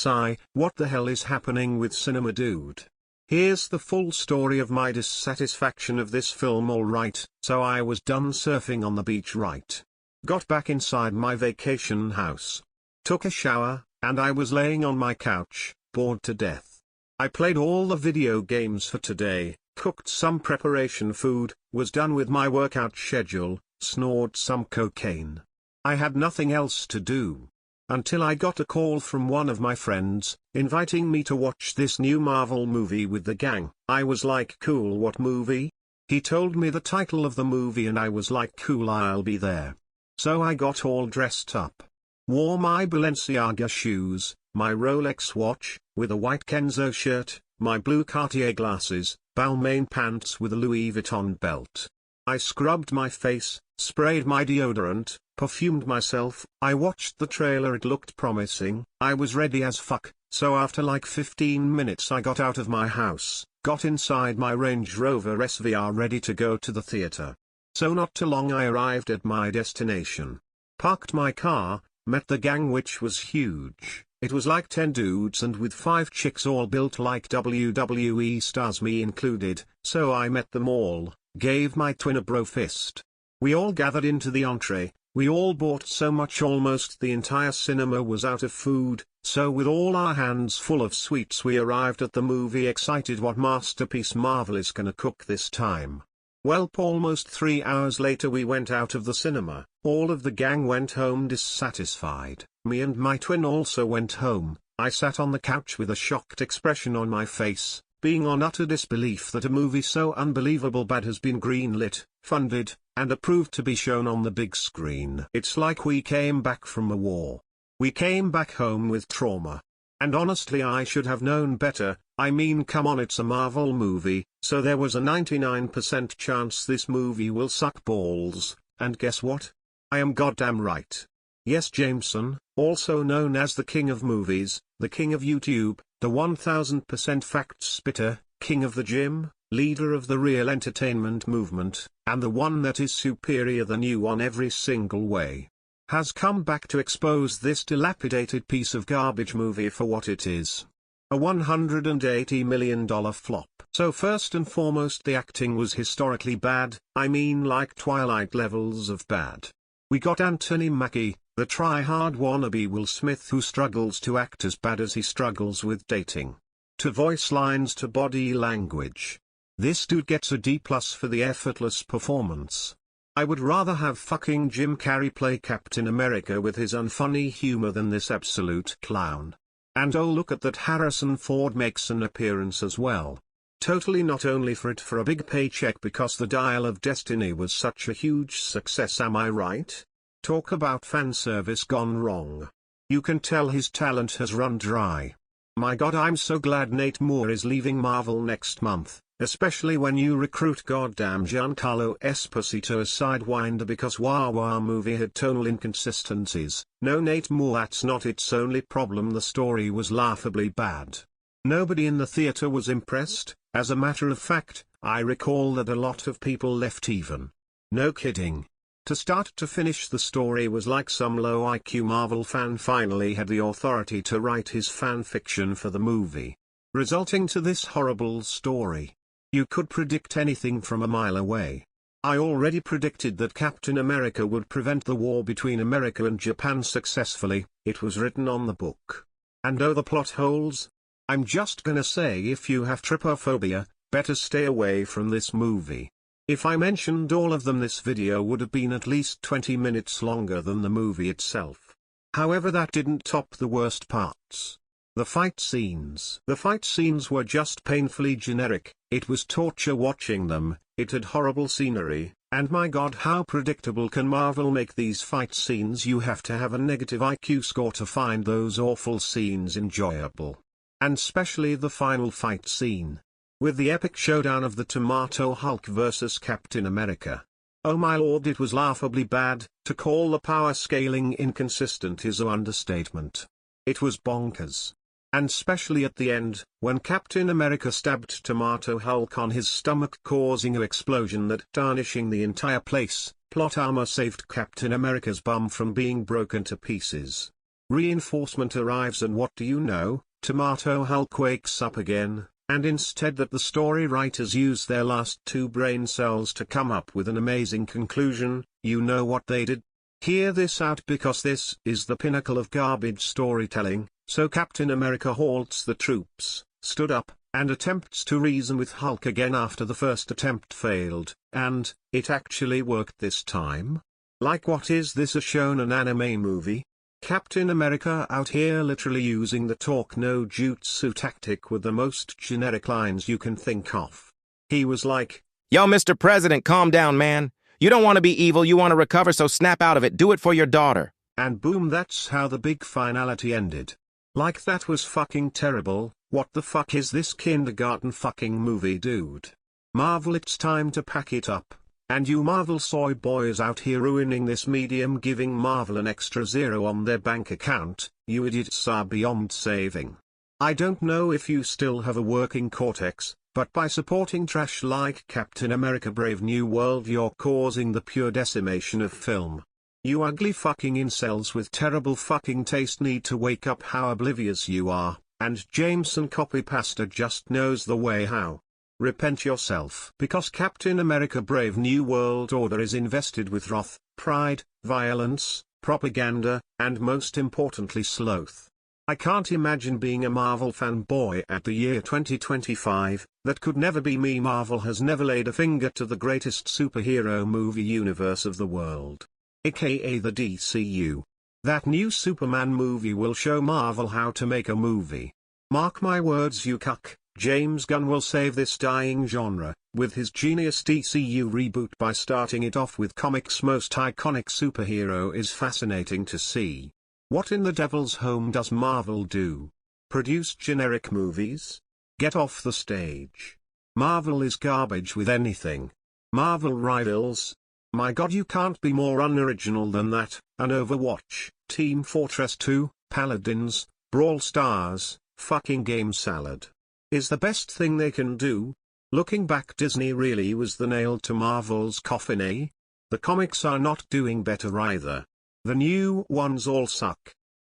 Sigh, what the hell is happening with cinema, dude? Here's the full story of my dissatisfaction of this film. Alright, so I was done surfing on the beach, right? Got back inside my vacation house. Took a shower, and I was laying on my couch, bored to death. I played all the video games for today, cooked some preparation food, was done with my workout schedule, snored some cocaine. I had nothing else to do. Until I got a call from one of my friends, inviting me to watch this new Marvel movie with the gang. I was like, cool, what movie? He told me the title of the movie and I was like, cool, I'll be there. So I got all dressed up. Wore my Balenciaga shoes, my Rolex watch, with a white Kenzo shirt, my blue Cartier glasses, Balmain pants with a Louis Vuitton belt. I scrubbed my face, sprayed my deodorant, perfumed myself. I watched the trailer, it looked promising. I was ready as fuck, so after like 15 minutes I got out of my house, got inside my Range Rover SVR ready to go to the theater. So not too long I arrived at my destination. Parked my car, met the gang, which was huge. It was like 10 dudes and with 5 chicks, all built like WWE stars, me included, so I met them all, gave my twin a bro fist. We all gathered into the entree. We all bought so much almost the entire cinema was out of food, so with all our hands full of sweets we arrived at the movie excited what masterpiece Marvel is gonna cook this time. Well, almost 3 hours later we went out of the cinema. All of the gang went home dissatisfied. Me and my twin also went home. I sat on the couch with a shocked expression on my face, being on utter disbelief that a movie so unbelievable bad has been greenlit, funded, and approved to be shown on the big screen. It's like we came back from a war. We came back home with trauma. And honestly, I should have known better. I mean, come on, it's a Marvel movie, so there was a 99% chance this movie will suck balls, and guess what? I am goddamn right. Yes, Jameson, also known as the king of movies, the king of YouTube, the 1000% fact spitter, king of the gym, leader of the real entertainment movement, and the one that is superior than you on every single way, has come back to expose this dilapidated piece of garbage movie for what it is. A $180 million flop. So first and foremost, the acting was historically bad, I mean like Twilight levels of bad. We got Anthony Mackie, the try-hard wannabe Will Smith who struggles to act as bad as he struggles with dating. To voice lines to body language. This dude gets a D+ for the effortless performance. I would rather have fucking Jim Carrey play Captain America with his unfunny humor than this absolute clown. And oh, look at that, Harrison Ford makes an appearance as well. Totally not only for a big paycheck because the Dial of Destiny was such a huge success, am I right? Talk about fan service gone wrong. You can tell his talent has run dry. My god, I'm so glad Nate Moore is leaving Marvel next month, especially when you recruit goddamn Giancarlo Esposito as Sidewinder because Wah movie had tonal inconsistencies. No, Nate Moore, that's not its only problem, the story was laughably bad. Nobody in the theater was impressed. As a matter of fact, I recall that a lot of people left even. No kidding. To start to finish, the story was like some low IQ Marvel fan finally had the authority to write his fan fiction for the movie, resulting to this horrible story. You could predict anything from a mile away. I already predicted that Captain America would prevent the war between America and Japan successfully. It was written on the book. And oh, the plot holes. I'm just gonna say, if you have trypophobia, better stay away from this movie. If I mentioned all of them, this video would have been at least 20 minutes longer than the movie itself. However, that didn't top the worst parts. The fight scenes. The fight scenes were just painfully generic. It was torture watching them, it had horrible scenery, and my god, how predictable can Marvel make these fight scenes? You have to have a negative IQ score to find those awful scenes enjoyable. And especially the final fight scene, with the epic showdown of the Tomato Hulk versus Captain America. Oh my lord, it was laughably bad. To call the power scaling inconsistent is an understatement. It was bonkers. And especially at the end, when Captain America stabbed Tomato Hulk on his stomach, causing an explosion that tarnishing the entire place. Plot armor saved Captain America's bum from being broken to pieces. Reinforcement arrives and what do you know, Tomato Hulk wakes up again, and instead that the story writers use their last two brain cells to come up with an amazing conclusion, you know what they did? Hear this out because this is the pinnacle of garbage storytelling. So Captain America halts the troops, stood up, and attempts to reason with Hulk again after the first attempt failed, and, it actually worked this time? Like what is this, a shonen anime movie? Captain America out here literally using the talk no jutsu tactic with the most generic lines you can think of. He was like, "Yo, Mr. President, calm down, man. You don't want to be evil, you want to recover, so snap out of it, do it for your daughter." And boom, that's how the big finality ended. Like that was fucking terrible. What the fuck is this kindergarten fucking movie, dude? Marvel, it's time to pack it up. And you Marvel soy boys out here ruining this medium, giving Marvel an extra zero on their bank account, you idiots are beyond saving. I don't know if you still have a working cortex, but by supporting trash like Captain America Brave New World you're causing the pure decimation of film. You ugly fucking incels with terrible fucking taste need to wake up how oblivious you are, and Jameson Copypasta just knows the way how. Repent yourself. Because Captain America Brave New World Order is invested with wrath, pride, violence, propaganda, and most importantly sloth. I can't imagine being a Marvel fanboy at the year 2025, that could never be me. Marvel has never laid a finger to the greatest superhero movie universe of the world, aka the DCU. That new Superman movie will show Marvel how to make a movie. Mark my words, you cuck. James Gunn will save this dying genre, with his genius DCU reboot by starting it off with comics' most iconic superhero. Is fascinating to see. What in the devil's home does Marvel do? Produce generic movies? Get off the stage. Marvel is garbage with anything. Marvel rivals? My god, you can't be more unoriginal than that. An Overwatch, Team Fortress 2, Paladins, Brawl Stars, fucking game salad is the best thing they can do. Looking back, Disney really was the nail to Marvel's coffin, eh? The comics are not doing better either. The new ones all suck.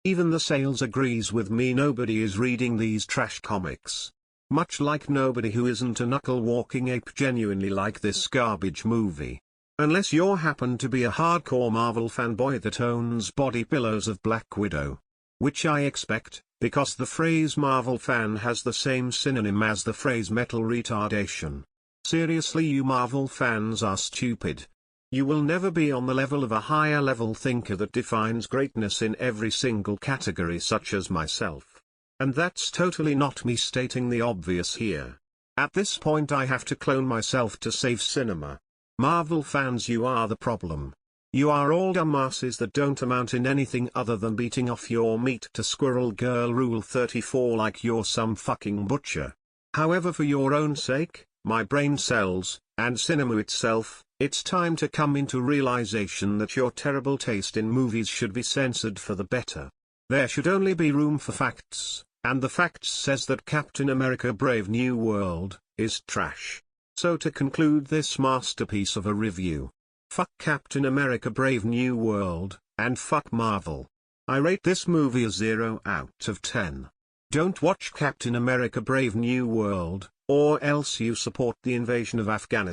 Even the sales agrees with me, nobody is reading these trash comics. Much like nobody who isn't a knuckle-walking ape genuinely like this garbage movie. Unless you're happen to be a hardcore Marvel fanboy that owns body pillows of Black Widow. Which I expect, because the phrase Marvel fan has the same synonym as the phrase metal retardation. Seriously, you Marvel fans are stupid. You will never be on the level of a higher level thinker that defines greatness in every single category, such as myself. And that's totally not me stating the obvious here. At this point I have to clone myself to save cinema. Marvel fans, you are the problem. You are all dumbasses that don't amount in anything other than beating off your meat to Squirrel Girl Rule 34 like you're some fucking butcher. However, for your own sake, my brain cells, and cinema itself, it's time to come into realization that your terrible taste in movies should be censored for the better. There should only be room for facts, and the facts says that Captain America Brave New World is trash. So to conclude this masterpiece of a review, fuck Captain America Brave New World, and fuck Marvel. I rate this movie a 0 out of 10. Don't watch Captain America Brave New World, or else you support the invasion of Afghanistan.